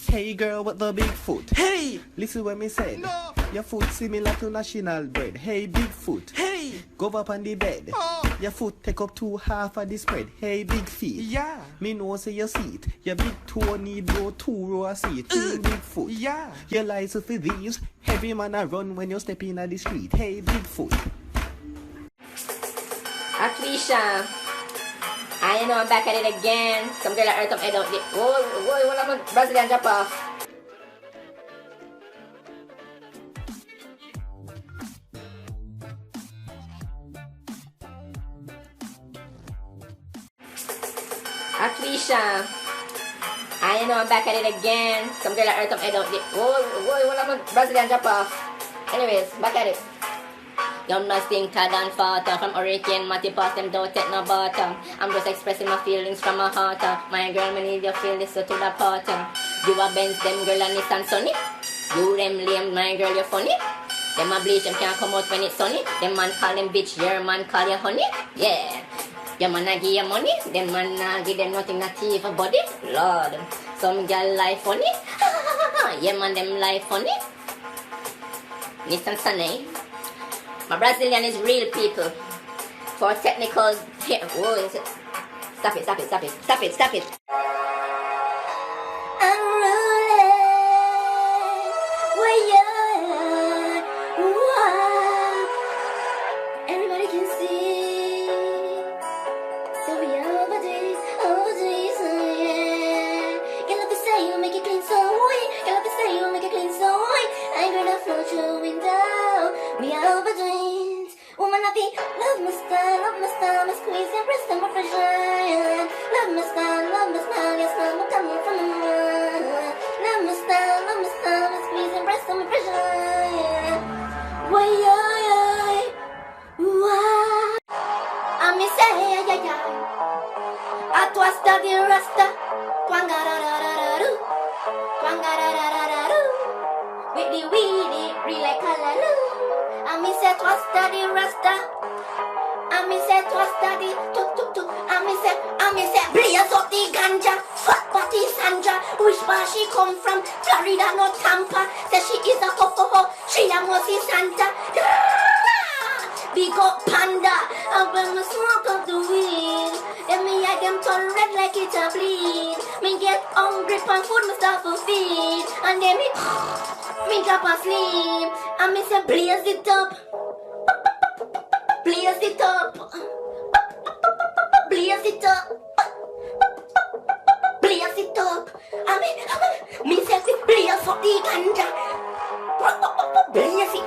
Hey girl with the big foot. Hey! Listen what me said. No! Your foot similar to national bread. Hey big foot. Hey! Go up on the bed. Oh! Your foot take up 2/2 of the spread. Hey big feet. Yeah! Me know say you see it. Your big toe need go 2 row of seat. Big foot. Yeah! Your license for these. Every man a run when you step in at the street. Hey big foot. Tweisha, I know I'm back at it again. Some girl that earth up head out there. Whoa, one of my Brazilian drop off. Tweisha, I know I'm back at it again. Some girl that earth up head out there. Whoa, one of my Brazilian drop off. Anyways, back at it. You must think I done farter. From Hurricane Matty past them don't take no butter. I'm just expressing my feelings from my heart. My girl, me need you feel this to the part. You a Benz, them girl and Nissan Sunny. You them lame, my girl, you funny. Them a bleach, them can't come out when it's sunny. Them man call them bitch, your man call you honey. Yeah. Your man a give you money. Them man a give them nothing, not even body. Lord, some girl life funny. Yeah man, them life funny. Nissan Sunny. My Brazilian is real people. For technical... Whoa, stop it. I'm rolling. Where you at? Wow. Everybody can see. So we overdose, yeah. Get up to say you make it clean so white. Get up to say you make it clean so white. I'm gonna float your window. We are overdreams. Woman, I feel love my style, my squeeze and press and my vagina. Love my style, yes, love my coming from my mind. Love my style, my squeeze and press and my vagina. Why, why? I'm say, I twist the rasta. Twanga-da-da-da-da-do. Twanga-da-da-da-da-do. With the weedy, real like hallelujah. I me say twista the rasta. I me say twista the tuk. I me say blaze up the ganja. Fat body Sandra. Which bar she come from? Florida, not Tampa. Say she is a ho. She a Mosi Santa. Big up panda. I when me smoke up the weed. Then me I them turn red like it a bleed. Me get hungry pan food me start to feed. And then me drop asleep. And me say blaze it up. Blaze it up. Blaze it up. Blaze it up. And me say we blaze up the ganja. Blaze it.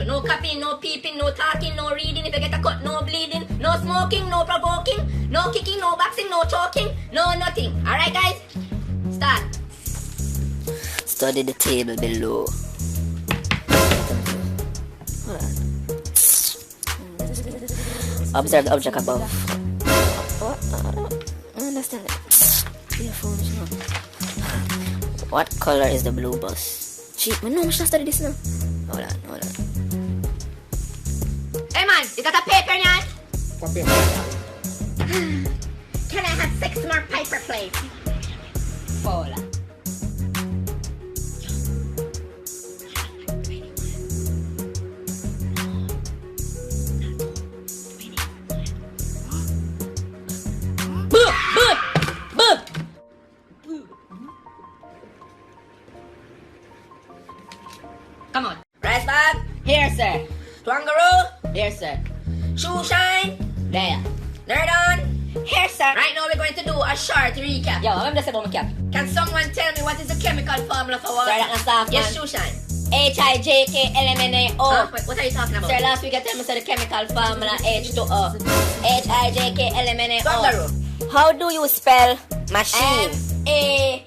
No copying, no peeping, no talking, no reading. If you get a cut, no bleeding. No smoking, no provoking. No kicking, no boxing, no choking. No nothing. Alright guys? Start. Study the table below. Observe the object above. What? I don't understand it. Earphones, no. What color is the blue bus? Cheap, no, I should study this now. Hold on. Hey man, is that a paper yan? What paper? Can I have 6 more paper plates? Hola. There, sir. Shoe shine. There. Nerd on. Here, sir. Right now we're going to do a short recap. Yo, I'm just about my cap. Can someone tell me what is the chemical formula for water? Sir, that's soft, man. Yes, shoe shine. H-I-J-K-L-M-N-A-O. What are you talking about? Sir, last week I told me the chemical formula H2O. H-I-J-K-L-M-N-A-O. How do you spell machine? M-A-S-H-E-E-N.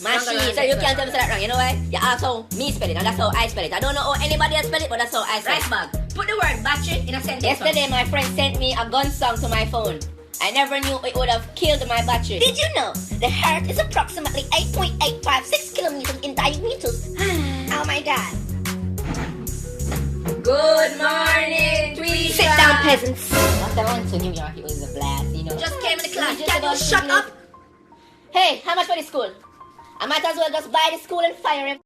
Machine. Sir, you can't tell me that wrong. You know why? You ask how me spell it, and that's how I spell it. I don't know how anybody else spell it, but that's how I spell it. Right, bag. Put the word battery in a sentence. Yesterday, my friend sent me a gun song to my phone. I never knew it would have killed my battery. Did you know the heart is approximately 8.856 kilometers in diameter? Oh my god. Good morning, Tweisha. Sit down, peasants. Last time I went to New York, it was a blast, you know. Just came in the class. Can you shut up? Hey, how much for the school? I might as well just buy the school and fire him.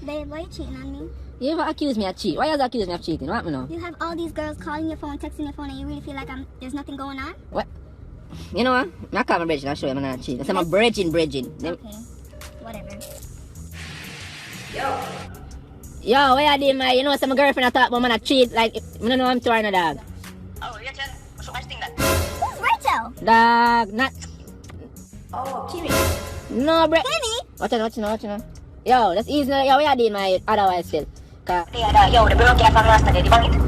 Babe, why are you cheating on me? You ever accuse me of cheating? Why you accuse me of cheating? What me know? You have all these girls calling your phone, texting your phone, and you really feel like there's nothing going on? What? You know what? I call my bridging. I'll show you I'm not cheating. I'm bridging. Okay, whatever. Yo, where you doing, my? You know, some girlfriend I thought about man I cheat. Like, I don't know I'm touring a dog. Oh, Rachel? So much thing that. Who's Rachel? Dog, not. Oh, Kimmy. No, bro. Kimmy? Watch out. Yo, that's easy. Yo, where you doing, my? Otherwise, still. Yo, the broke from last night. Did you bang it?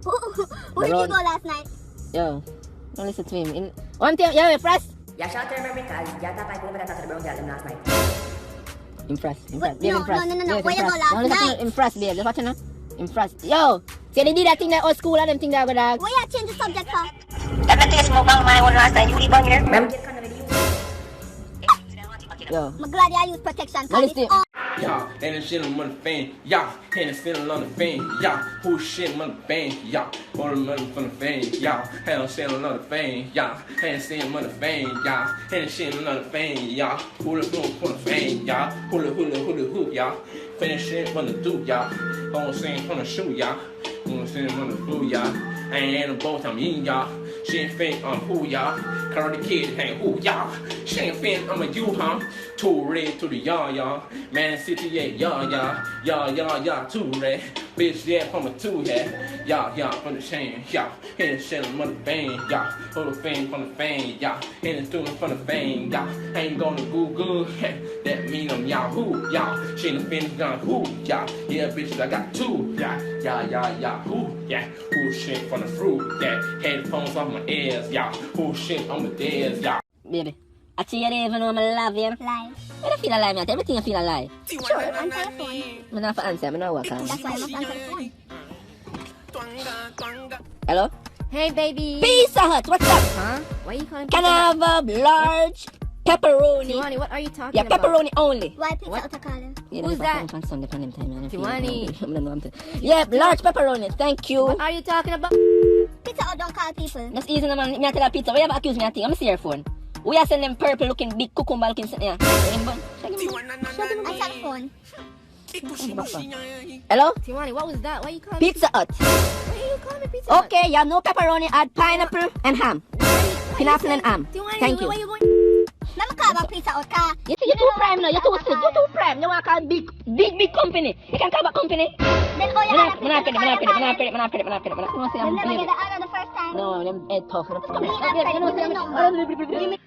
Who did you go last night? Yo, don't listen to him. One thing, yo, Frost. Yeah, short term memory because you thought I couldn't talk to the brown girl last night. Impressed. No. Where you go last night? Impressed, babe. Just watch it now. Impressed. Yo, see they did that thing that old school and them thing that go dog. Why you change the subject for? Let me taste more bang my one last night. You leave bang here. Remember? Yo. I'm glad you use protection. Now listen. Yeah, and it's shit on the fan. Yeah, and it's feeling on the fan. Yeah, who shit on the fan? Yeah, all the money from the fan. Yeah, and I'm shit on the fan. Yeah, and it's on the fan. Yeah, and it's shit on the fan. Yeah, who the doing for the fan? Yeah, who the yeah. Finish it from the do, yeah. Whole thing from the shoe, yeah. Whole thing from the blue, yeah. I ain't a boat, I'm in, y'all. She ain't fake, I'm who, y'all. Karate Kid, ain't who, y'all. She ain't fake, I'm a you, huh? Too red to the y'all. Man City, yeah, too red. Bitch, yeah, from a two, yeah, from the chain, yeah. Hit the shit on the bang, yeah. Hold the fame from the fame, yeah. Hit the student from the fame, yeah. Ain't gonna Google, that mean I'm Yahoo, yeah. She ain't a finish gun, who, yeah. Yeah, bitch, I got two, yeah, who, yeah. Who shit from the fruit, yeah. Headphones off my ears, yeah. Who shit on the dead, yeah. Baby, I tell you, even though I'm alive, yeah. Lie. I don't feel alive, man. Everything I feel alive. Sure, answer your phone. I'm not for answer, I'm not working. That's why I must answer the phone. Hello? Hey, baby. Pizza Hut, what's up? Huh? Why are you calling Can Pizza I Hut? have a large pepperoni? Tiwani, what are you talking Yeah, about? pepperoni only. Why pizza out of color? Yeah, Who's that? On Sunday, on them time, man. Tiwani. Yeah, large pepperoni. Thank you. What are you talking about? Pizza out don't call people. That's easy, man. Me tell a pizza. Why you ever accuse me of thing? I'm see your phone. We are sending purple looking big cucumber looking. Yeah. Answer the phone. Hello? Tiwani, what was that? Why are you calling Pizza Hut. Why are you calling me Pizza Hut? Okay, you have no pepperoni. Add pineapple and ham. Pineapple and ham. Tiwani, Thank you. where you going? Let me call about pizza out car. You're too prime now. You're too prime. You want to call big company. You can call back company. Then all you have to do is I'm not call pay it. your I'm not father. pay it. I'm not pay it. I'm not pay it. I'm not pay it. You never get the order the first time. No, them head tough. Me and Fred, give me the number. Give me-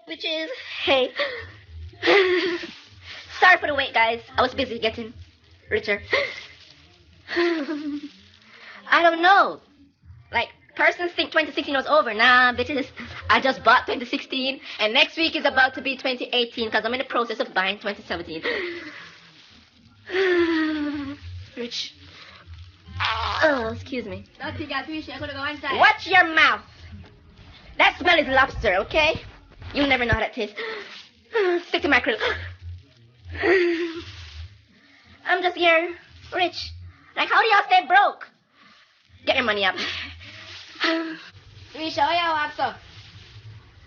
Bitches, hey. Sorry for the wait, guys. I was busy getting richer. I don't know. Like, Persons think 2016 was over. Nah, bitches. I just bought 2016, and next week is about to be 2018 because I'm in the process of buying 2017. Rich. Oh, excuse me. Dirty girl, Tweisha, I could go inside. Watch your mouth. That smell is lobster, okay? You'll never know how that tastes. Stick to mackerel. I'm just here, rich. Like, how do y'all stay broke? Get your money up. Tweisha, how you walk so?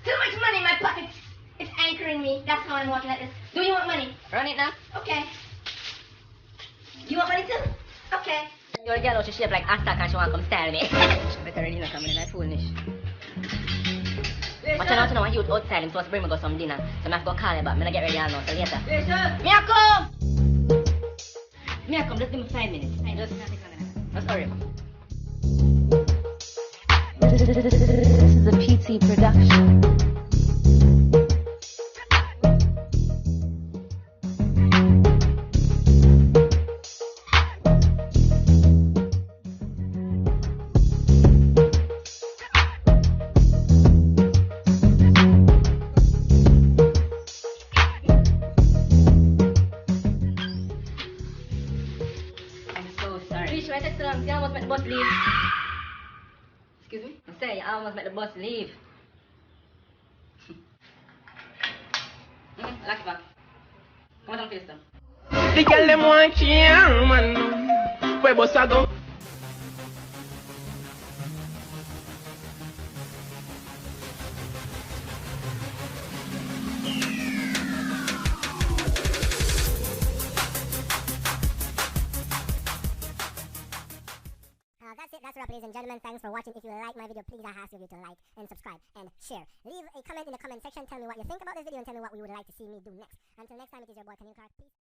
Too much money in my pocket. It's anchoring me. That's how I'm walking like this. Do you want money? Run it now. Okay. You want money too? Okay. Your girl, she shape like Asta and she want to come style me. She better really not coming in like foolish. Watch out now, you outside him supposed to bring me go some dinner. So I have to go call you back. I'm gonna get ready now, so later. Me a come! Me a come, just give me 5 minutes. Just hurry up. This is a PT production. Tweisha, I text her on. I almost met the bus leave. Excuse me? I say, I almost met the bus leave. I like it back. Come on down, face them. The girl them want chill, man. Where boss I go? That's it. That's a wrap, ladies and gentlemen. Thanks for watching. If you like my video, please I ask you to like and subscribe and share. Leave a comment in the comment section. Tell me what you think about this video and tell me what you would like to see me do next. Until next time, it is your boy Kanil Clark. Peace.